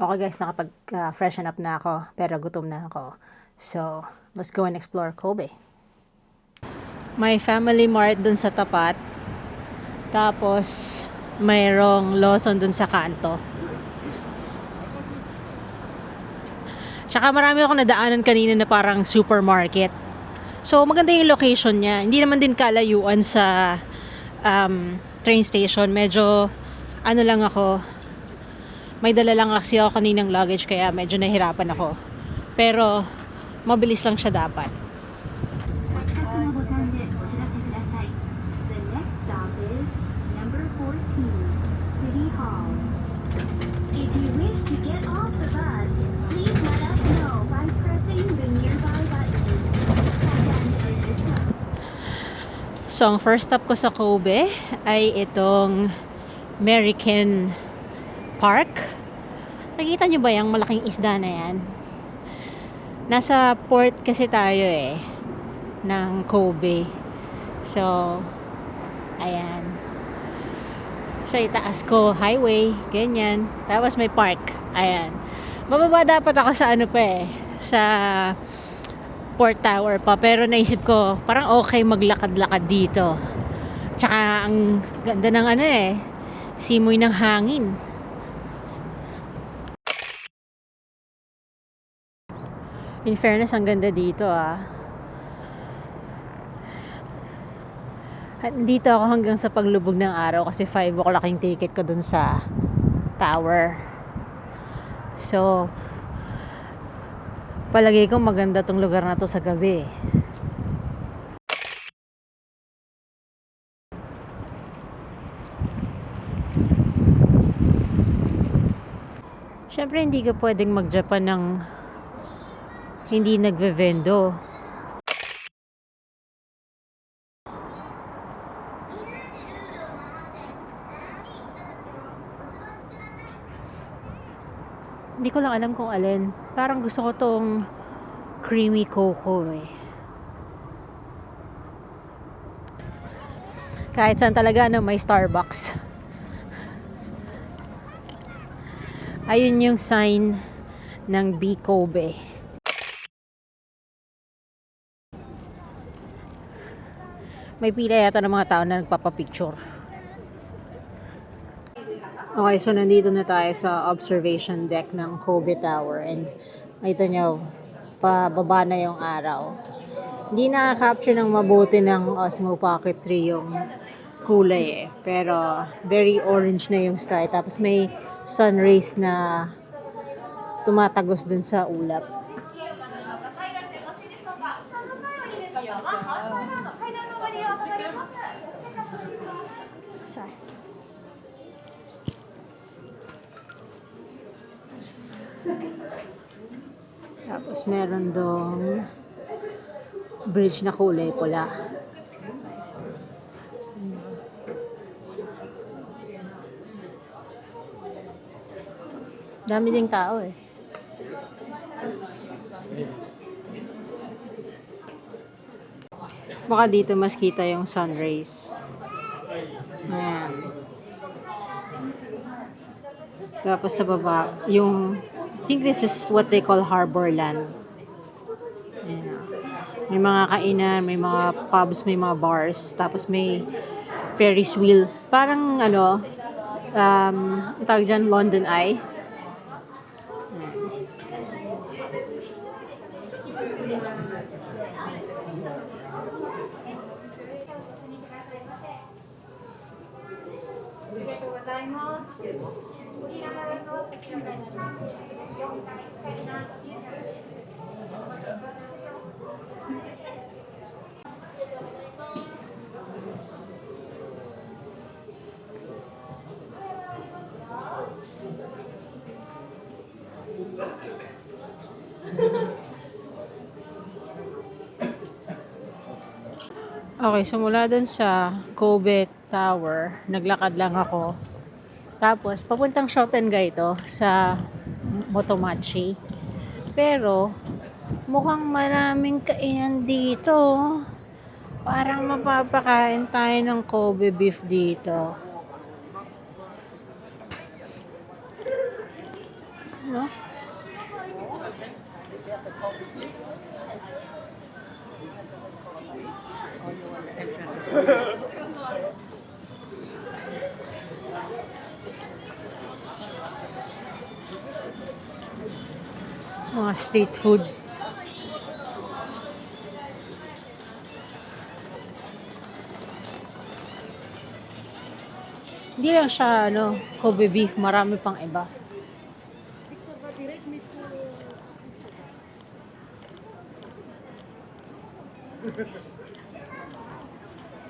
Okay guys, nakapag-freshen up na ako, pero gutom na ako. So, let's go and explore Kobe. May Family Mart dun sa tapat. Tapos, mayroong Lawson dun sa kanto. Tsaka marami ako nadaanan kanina na parang supermarket. So, maganda yung location niya. Hindi naman din kalayuan sa train station. Medyo, lang ako, may dala lang kasi ako kaninang luggage kaya medyo nahirapan ako. Pero, mabilis lang siya dapat. So, ang first stop ko sa Kobe ay itong American Park. Nakita nyo ba yung malaking isda na yan? Nasa port kasi tayo ng Kobe. So, ayan. Sa itaas ko, highway, ganyan. Tapos may park. Ayan. Bababa dapat ako sa sa Port Tower pa. Pero naisip ko, parang okay maglakad-lakad dito. Tsaka ang ganda ng simoy ng hangin. In fairness, ang ganda dito Dito ako hanggang sa paglubog ng araw kasi 5 o'clock yung ticket ko dun sa tower. So, palagay ko maganda tong lugar na to sa gabi. Siyempre, hindi ka pwedeng mag-Japan ng hindi nagve-vendo. Hindi ko lang alam kung alin. Parang gusto ko tong creamy cocoa Kahit saan talaga may Starbucks. Ayun yung sign ng B Kobe. May pila yata ng mga tao na nagpapapicture. Okay, so nandito na tayo sa observation deck ng Kobe Tower and makita nyo, pababa na yung araw. Hindi nakaka-capture ng mabuti ng Osmo Pocket 3 yung kulay pero very orange na yung sky. Tapos may sun rays na tumatagos dun sa ulap. Sorry. Tapos meron dong bridge na kulay pula. Dami ding tao Baka dito mas kita yung sun rays. Ayan. Tapos sa baba, I think this is what they call Harborland. Ayan. May mga kainan, may mga pubs, may mga bars. Tapos may Ferris wheel. Parang tawag dyan, London Eye. Okay, so mula dun sa Kobe Tower, naglakad lang ako. Tapos, papuntang Shotengai ito sa Motomachi. Pero, mukhang maraming kainan dito. Parang mapapakain tayo ng Kobe beef dito. no? Mga street food. Hindi lang siya, ano, Kobe beef. Marami pang iba.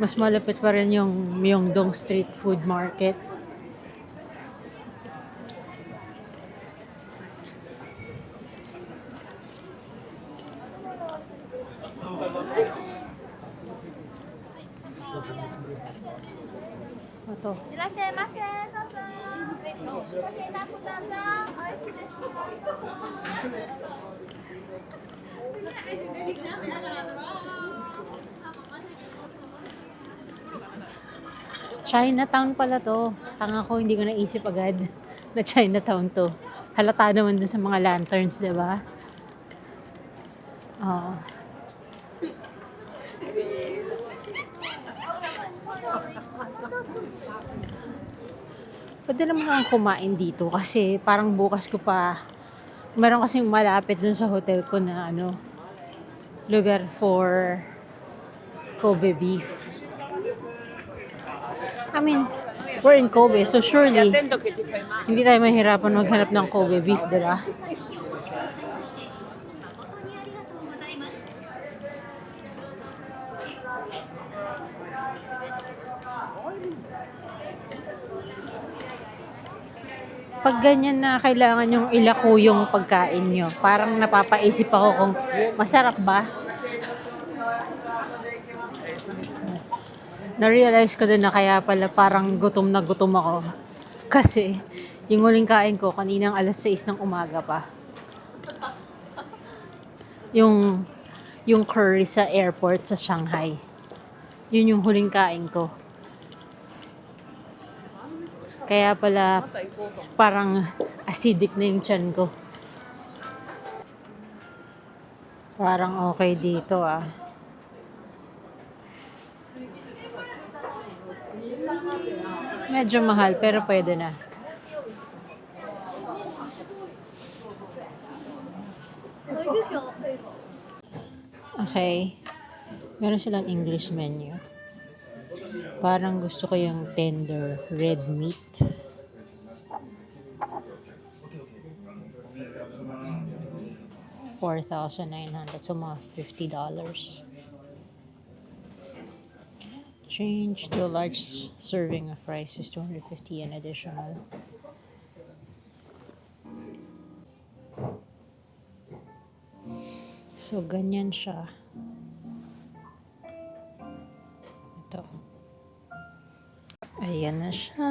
Mas malapit pa rin yung Myeongdong Street Food Market. Ito. いらっしゃいませ。どうぞ。ご注文どうぞ。美味しいです。Chinatown pala to. Tanga ko, hindi ko naisip agad na Chinatown to. Halata naman dun sa mga lanterns, di ba? Oo. Pwede naman akong kumain dito kasi parang bukas ko pa meron kasing malapit dun sa hotel ko na ano lugar for Kobe beef. I mean, we're in Kobe, so surely hindi tayo mahirapan maghanap ng Kobe beef, diba? Pag ganyan na kailangan yung ilako yung pagkain nyo, parang napapaisip ako kung masarap ba? Na-realize ko din na kaya pala parang gutom na gutom ako. Kasi yung huling kain ko kaninang alas 6 ng umaga pa. Yung curry sa airport sa Shanghai. Yun yung huling kain ko. Kaya pala parang acidic na yung tiyan ko. Parang okay dito ah. Medyo mahal pero pwede na. Okay. Meron silang English menu. Parang gusto ko yung tender red meat. $4,900, so mga $50. Change to a large serving of rice is $250 and additional. So ganyan siya. Ito. Ayan na siya.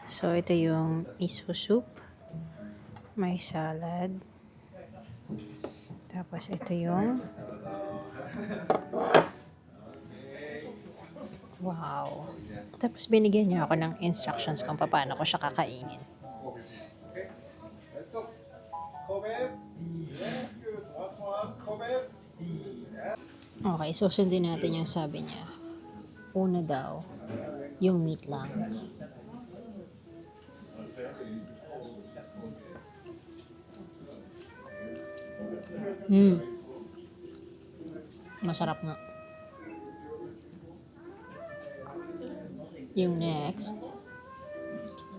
So, ito yung miso soup. May salad. Tapos, ito yung wow. Tapos, binigyan niya ako ng instructions kung paano ko siya kakainin. Let's go. Kobe. Yes, good. Last one. Kobe. Okay, so sundin natin yung sabi niya. Una daw, yung meat lang. Masarap nga. Yung next,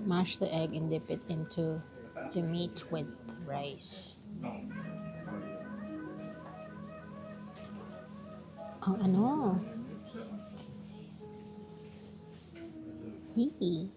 mash the egg and dip it into the meat with rice. Ang ano? Hee.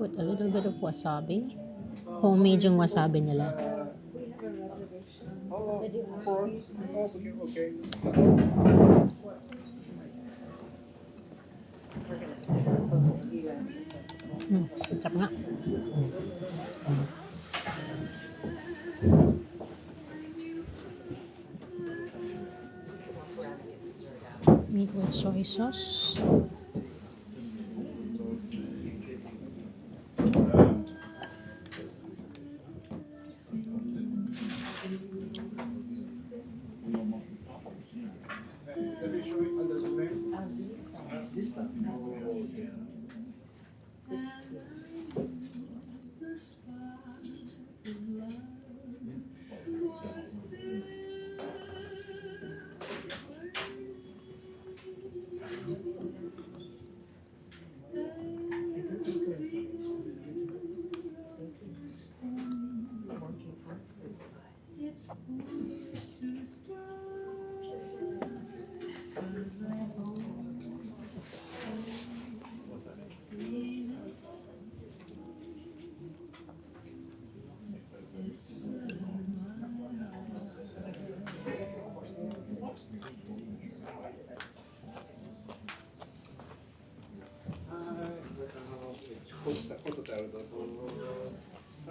put a little bit of wasabi. Homemade yung wasabi nila. Oh, okay, okay. Sarap nga. Meat with soy sauce. Let me show you under the name. Lisa. Oh, okay.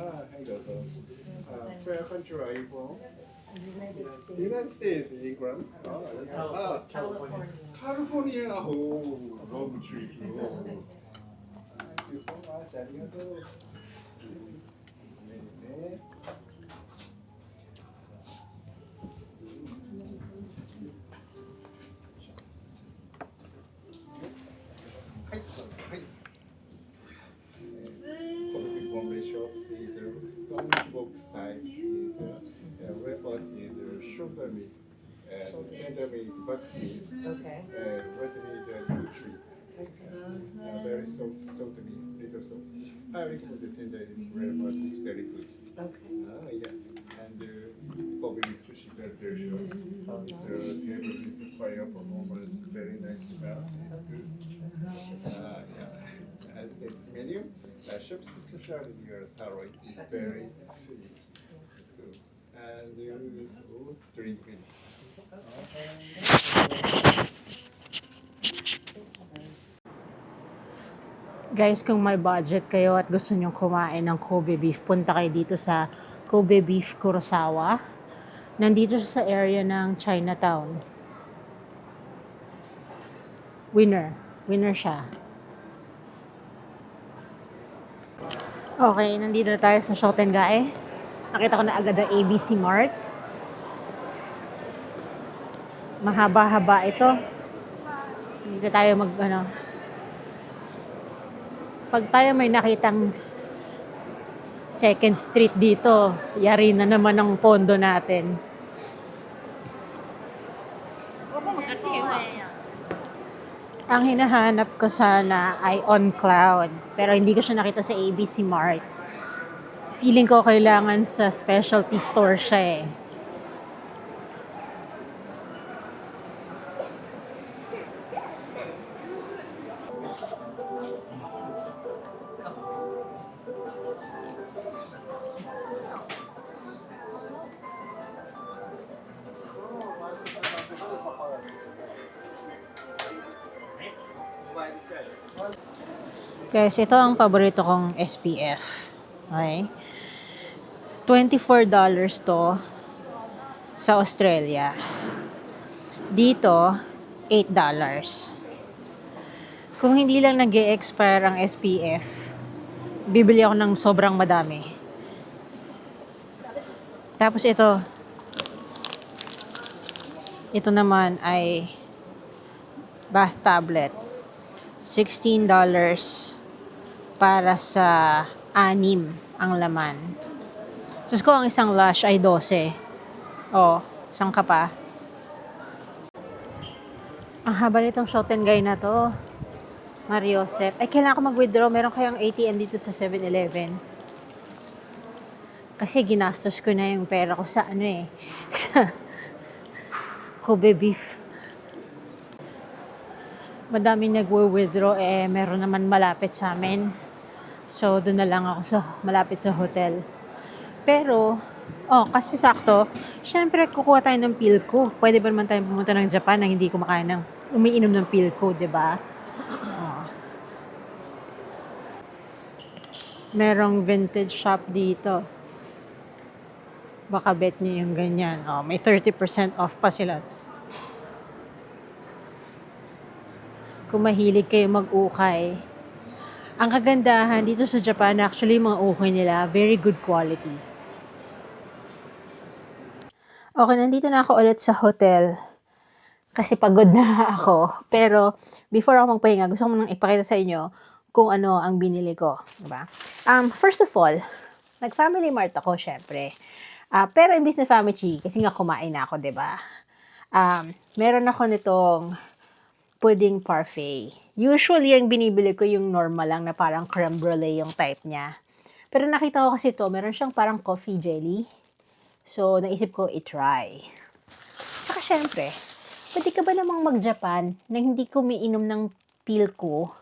Hi, Dodo. Where country are you from? United States, England. California. California. Oh, long trip. Oh. Thank you so much. ありがとう。ね。はい。はい。Coffee Bombay shops is lunch box types is referred to shoulder meat, tender meat, buck meat, Okay. red meat, and tree. Very salt meat, little salt. I recommend the tender is very good. Okay. Yeah. And Kobe sushi very delicious. So table with fire performance, very nice smell. It's good. Yeah. As the menu, chef's specialty salad is very sweet. It's good. And you use drink milk. Guys, kung may budget kayo at gusto nyong kumain ng Kobe beef, punta kayo dito sa Kobe Beef Kurosawa. Nandito siya sa area ng Chinatown. Winner siya. Okay, nandito na tayo sa Shotengae. Nakita ko na agad ang ABC Mart. Mahaba-haba ito. Dito tayo pag tayo may nakitang second street dito, yari na naman ang pondo natin. Ang hinahanap ko sana ay On Cloud, pero hindi ko siya nakita sa ABC Mart. Feeling ko kailangan sa specialty store siya eh. Guys, ito ang paborito kong SPF. Okay? $24 to sa Australia. Dito, $8. Kung hindi lang nag-e-expire ang SPF, bibili ako ng sobrang madami. Tapos ito naman ay bath tablet. $16 para sa 6 ang laman. Sus ko, ang isang Lush ay 12. Oh, isang ka pa. Ang haba nitong Shotengai na to. Mariosep. Ay, kailangan ko mag-withdraw. Meron kayang ATM dito sa 7-Eleven. Kasi ginastos ko na yung pera ko sa sa Kobe beef. Madaming nagwe-withdraw meron naman malapit sa amin. So, doon na lang ako sa malapit sa hotel. Pero, kasi sakto, syempre kukuha tayo ng Pilko. Pwede ba naman tayo pumunta ng Japan na hindi kumakain ng, umiinom ng Pilko, di ba? Oh. Merong vintage shop dito. Baka bet nyo yung ganyan. May 30% off pa sila. Kung mahilig kayo mag-ukay. Ang kagandahan dito sa Japan, actually, mga ukay nila, very good quality. Okay, nandito na ako ulit sa hotel. Kasi pagod na ako. Pero, before ako magpahinga, gusto ko munang ipakita sa inyo kung ano ang binili ko. Diba? First of all, nag-family mart ako, syempre. Pero imbis na family chi, kasi nga kumain na ako, diba? Meron ako nitong pudding parfait. Usually, ang binibili ko yung normal lang na parang creme brulee yung type niya. Pero nakita ko kasi to, meron siyang parang coffee jelly. So, naisip ko i-try. Saka syempre, pwede ka ba namang mag-Japan na hindi kumiinom ng Pilko?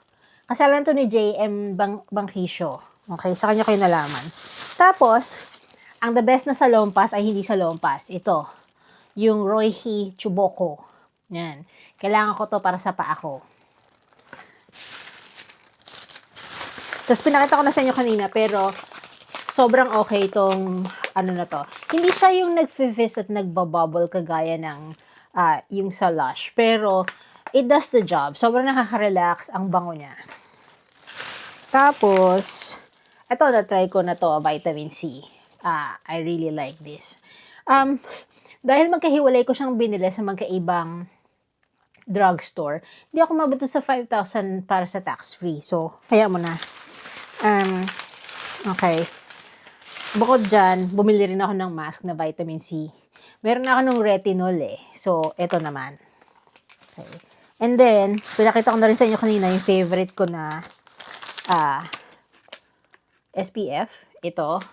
Kasalan to ni J.M. Bangkisyo. Okay, sa kanya kayo nalaman. Tapos, ang the best na salompas ay hindi salompas. Ito, yung Roihi Chuboko. Yan. Kailangan ko to para sa paa ko. Tapos pinakita ko na sa inyo kanina, pero sobrang okay itong ano na to. Hindi siya yung nag-fizz at nagbabubble kagaya ng yung sa Lush. Pero it does the job. Sobrang nakaka-relax ang bango niya. Tapos, ito na-try ko na to, vitamin C. I really like this. Dahil magkahiwalay ko siyang binili sa magkaibang drugstore, hindi ako mabuto sa 5,000 para sa tax-free. So, kaya mo na. Okay. Bukod dyan, bumili rin ako ng mask na vitamin C. Meron ako ng retinol eh. So, ito naman. Okay. And then, pinakita ko na rin sa inyo kanina yung favorite ko na SPF. Ito.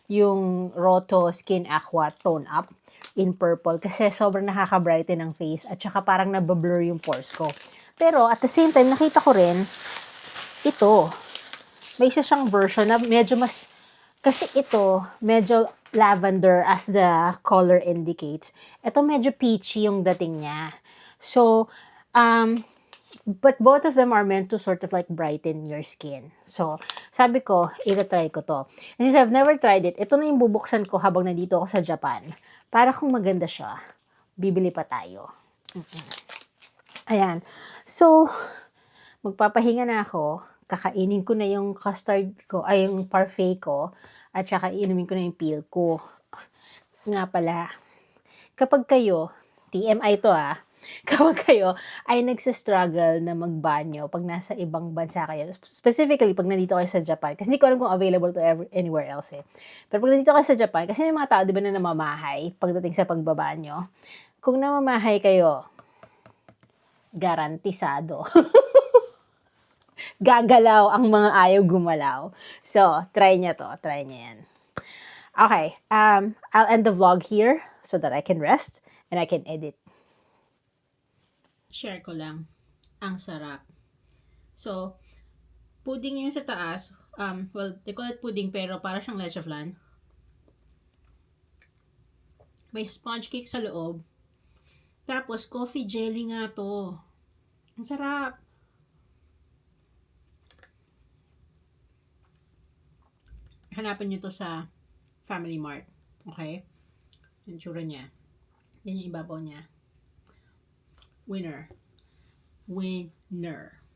Yung Roto Skin Aqua Tone Up in purple. Kasi sobrang nakaka-brighten ng face at saka parang nabablur yung pores ko. Pero at the same time, nakita ko rin ito. May isa siyang version na medyo mas, kasi ito, medyo lavender as the color indicates. Ito medyo peachy yung dating niya. So, but both of them are meant to sort of like brighten your skin. So, sabi ko, ita-try ko to. And since I've never tried it, ito na yung bubuksan ko habang nandito ako sa Japan. Para kung maganda siya, bibili pa tayo. Ayan. So, magpapahinga na ako. Kakainin ko na yung custard ko, ay yung parfait ko, at saka inumin ko na yung peel ko. Nga pala, kapag kayo, TMI to kapag kayo ay nagsistruggle na magbanyo pag nasa ibang bansa kayo, specifically pag nandito kayo sa Japan, kasi hindi ko alam kung available to anywhere else eh. Pero pag nandito kayo sa Japan, kasi may mga tao, di ba, na namamahay pagdating sa pagbabanyo. Kung namamahay kayo, garantisado. Gagalaw ang mga ayaw gumalaw. So, try niya to. Try niya yan. Okay. I'll end the vlog here so that I can rest and I can edit. Share ko lang. Ang sarap. So, pudding yung sa taas. Well, they call it pudding pero para siyang leche flan. May sponge cake sa loob. Tapos, coffee jelly nga to. Ang sarap. Hanapin nyo to sa Family Mart. Okay? Yung tsura niya. Yan yung ibabaw niya. Winner. Winner.